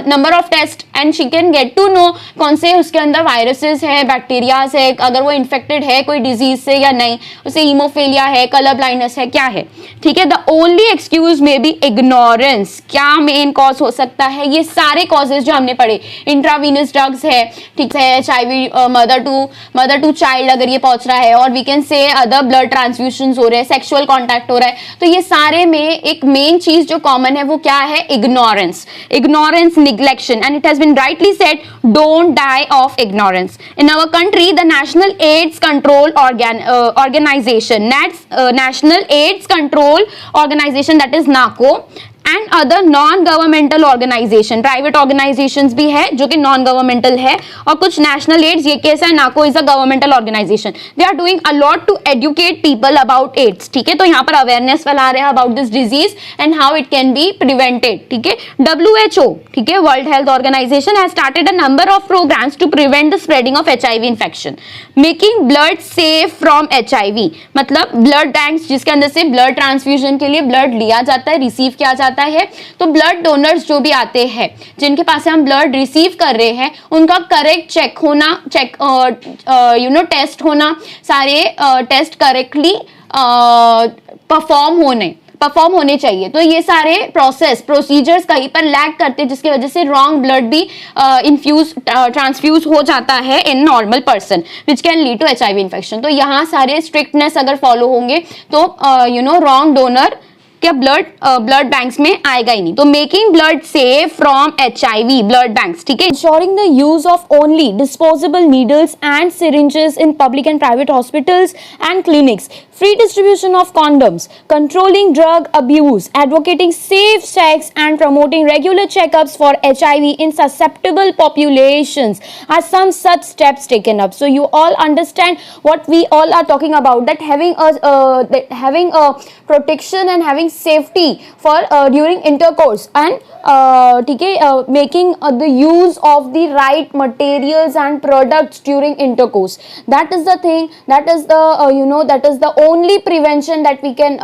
number of test and she can get to know कौन से उसके अंदर वायरसेस है, बैक्टीरियाज है, अगर वो इन्फेक्टेड है कोई डिजीज से या नहीं, उसे हीमोफीलिया है, कलर ब्लाइंडनेस है, क्या है, ठीक है। The only excuse may be ignorance. क्या मेन कॉज हो सकता है? ये सारे कॉजेज जो हमने पढ़े, इंट्रावीनस ड्रग्स है, ठीक है, HIV मदर टू चाइल्ड अगर ये पहुंच रहा है, और we can say other blood transfusion हो रहे हैं, सेक्सुअल कॉन्टैक्ट हो रहा है, तो ये सारे में एक मेन चीज जो कॉमन है वो क्या है? Ignorance, neglection, and it has been rightly said, don't die of ignorance. In our country, the National AIDS Control Organization, National AIDS Control Organization, that is NACO, and other non governmental organisation, private organisations भी है जो कि non governmental है, और कुछ national ads, ये कैसा है? NACO is a governmental organisation, they are doing a lot to educate people about AIDS, ठीक है। तो यहाँ पर अवेयरनेस फैला रहे हैं about this disease and how it can be prevented, ठीक है। WHO, ठीक है, world health organisation has started a number of programmes to prevent the spreading of HIV infection, making blood safe from HIV, मतलब blood banks जिसके अंदर से blood transfusion के लिए ब्लड लिया जाता है, रिसीव किया जाता है, तो ब्लड डोनर्स जो भी आते हैं जिनके पास से हम ब्लड रिसीव कर रहे हैं, उनका करेक्ट चेक होना, टेस्ट होना, सारे टेस्ट करेक्टली परफॉर्म होने चाहिए। तो ये सारे प्रोसीजर्स कहीं पर लैग करते हैं, जिसकी वजह से रॉन्ग ब्लड भी ट्रांसफ्यूज हो जाता है in normal person, which can lead to HIV infection. तो यहाँ सारे स्ट्रिक्टनेस अगर फॉलो होंगे तो रॉन्ग डोनर क्या ब्लड बैंक्स में आएगा ही नहीं। तो making blood safe from HIV blood banks, ठीक है। Ensuring the use of only disposable needles and syringes in public and private hospitals and clinics, free distribution of condoms, controlling drug abuse, advocating safe sex and promoting regular checkups for HIV in susceptible populations are some such steps taken up. So you all understand what we all are talking about, that having a protection and having safety for during intercourse and ठीक है making the use of the right materials and products during intercourse. That is the thing, that is the that is the only prevention that we can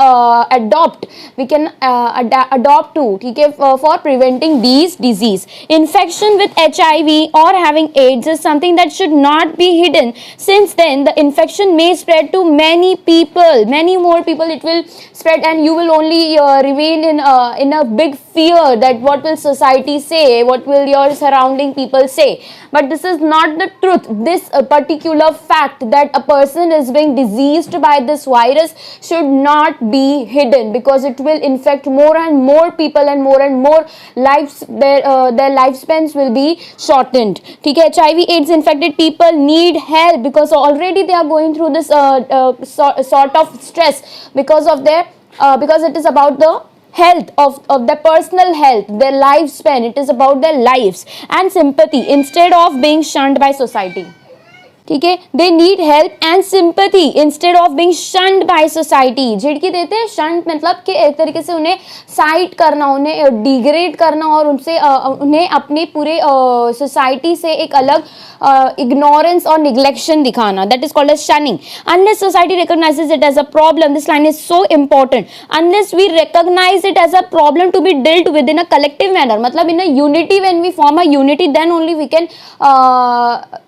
adopt, we can adopt to, ठीक है, for preventing these disease. Infection with HIV or having AIDS is something that should not be hidden, since then the infection may spread to many people, many more people it will spread, and you will only remain in a big fear that what will society say, what will your surrounding people say. But this is not the truth. This particular fact that a person is being diseased by this virus should not be hidden, because it will infect more and more people and more lives, their lifespans will be shortened. ठीक है, HIV AIDS infected people need help, because already they are going through this sort of stress because of their because it is about the health of their personal health, their lifespan, it is about their lives, and sympathy instead of being shunned by society. ठीक है, they need help and sympathy instead of being shunned by society. झिड़की देते हैं, शन्ड मतलब कि एक तरीके से उन्हें साइड करना, उन्हें डिग्रेड करना और उनसे उन्हें अपने पूरे सोसाइटी से एक अलग ignorance or neglection दिखाना. That is called as shunning. Unless society recognizes it as a problem, this line is so important. Unless we recognize it as a problem to be dealt with in a collective manner, मतलब in a unity, when we form a unity, then only we can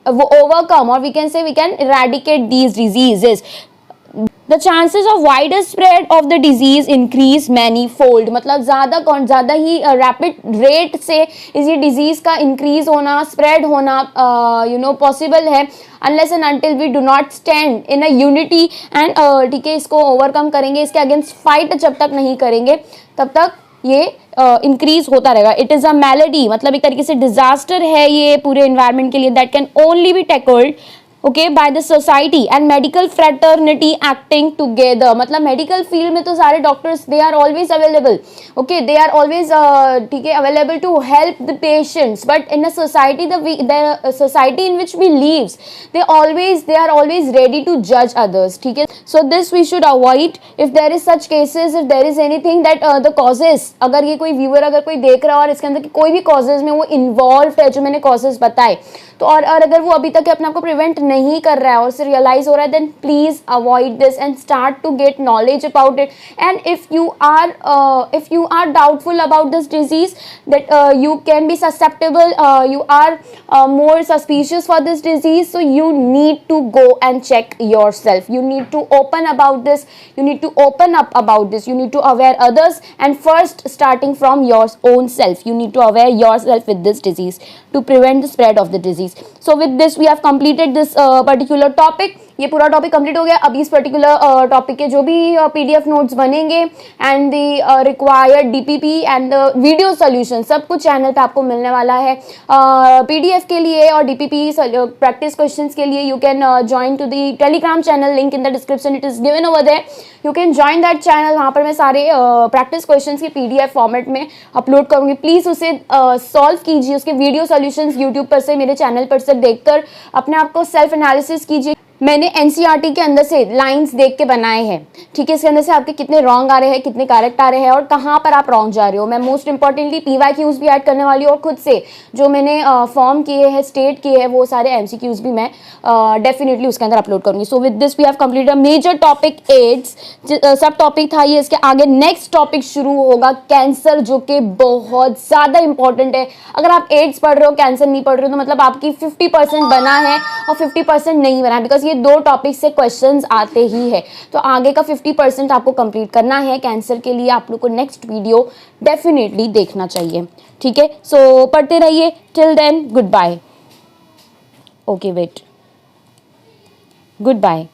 overcome, or we can say we can eradicate these diseases. The chances of wider spread of the disease increase many-fold. मतलब ज़्यादा ही rapid rate से इस ये disease का increase होना, spread होना possible है, unless and until we do not stand in a unity and ठीक है, इसको ओवरकम करेंगे, इसके अगेंस्ट फाइट जब तक नहीं करेंगे तब तक ये इंक्रीज होता रहेगा. इट इज़ अ मेलेडी, मतलब एक तरीके से डिजास्टर है ये पूरे एनवायरनमेंट के लिए. That can only B tackled okay by the society and medical fraternity acting together. मतलब मेडिकल फील्ड में तो सारे doctors they are always available, okay, they are always ठीक है available to help the patients, but in a society, the society in which we live, they are always ready to judge others. ठीक है, so this we should avoid. If there is such cases, if there is anything that the causes, अगर ये कोई viewer अगर कोई देख रहा है और इसके अंदर कोई भी causes में वो इन्वॉल्व है जो मैंने causes बताए, तो और अगर वो अभी तक अपने आप को प्रिवेंट नहीं कर रहा है और उसे रियलाइज हो रहा है, then please avoid this and start to get knowledge about it. And if you are doubtful about this disease, that you can be susceptible, you are more suspicious for this disease, so you need to go and check yourself. You need to open about this, you need to open up about this, you need to aware others, and first starting from your own self, you need to aware yourself with this disease to prevent the spread of the disease. So with this we have completed this particular topic. ये पूरा topic complete हो गया. अभी इस particular topic के जो भी PDF notes बनेंगे and the required DPP and the video solution सब कुछ चैनल पे आपको मिलने वाला है. पीडीएफ के लिए और डीपीपी प्रैक्टिस क्वेश्चंस के लिए you can join to the Telegram channel, link in the description, it is given over there. You can join that channel. वहाँ पर मैं सारे प्रैक्टिस क्वेश्चंस के पीडीएफ फॉर्मेट में अपलोड करूँगी. प्लीज़ उसे सॉल्व कीजिए, उसके वीडियो सॉल्यूशंस यूट्यूब पर से, मेरे चैनल पर से देखकर अपने आप को सेल्फ एनालिसिस कीजिए. मैंने एनसीईआरटी के अंदर से लाइंस देख के बनाए हैं, ठीक है, इसके अंदर से आपके कितने रॉन्ग आ रहे हैं, कितने करेक्ट आ रहे हैं और कहाँ पर आप रॉन्ग जा रहे हो. मैं मोस्ट इंपॉर्टेंटली पीवाईक्यूज भी ऐड करने वाली हूँ और खुद से जो मैंने फॉर्म किए हैं, स्टेट किए हैं, वो सारे एमसीक्यूज भी मैं डेफिनेटली उसके अंदर अपलोड करूँगी. So with this we have completed a major topic AIDS. Sub topic था ये. इसके आगे नेक्स्ट टॉपिक शुरू होगा कैंसर, जो कि बहुत ज़्यादा इंपॉर्टेंट है. अगर आप एड्स पढ़ रहे हो, कैंसर नहीं पढ़ रहे हो, तो मतलब आपकी 50% बना है और 50% नहीं बना है, बिकॉज ये दो टॉपिक से क्वेश्चंस आते ही है. तो आगे का 50% आपको कंप्लीट करना है कैंसर के लिए. आप लोग को नेक्स्ट वीडियो डेफिनेटली देखना चाहिए, ठीक है. सो पढ़ते रहिए. Till then goodbye. Okay wait, good bye.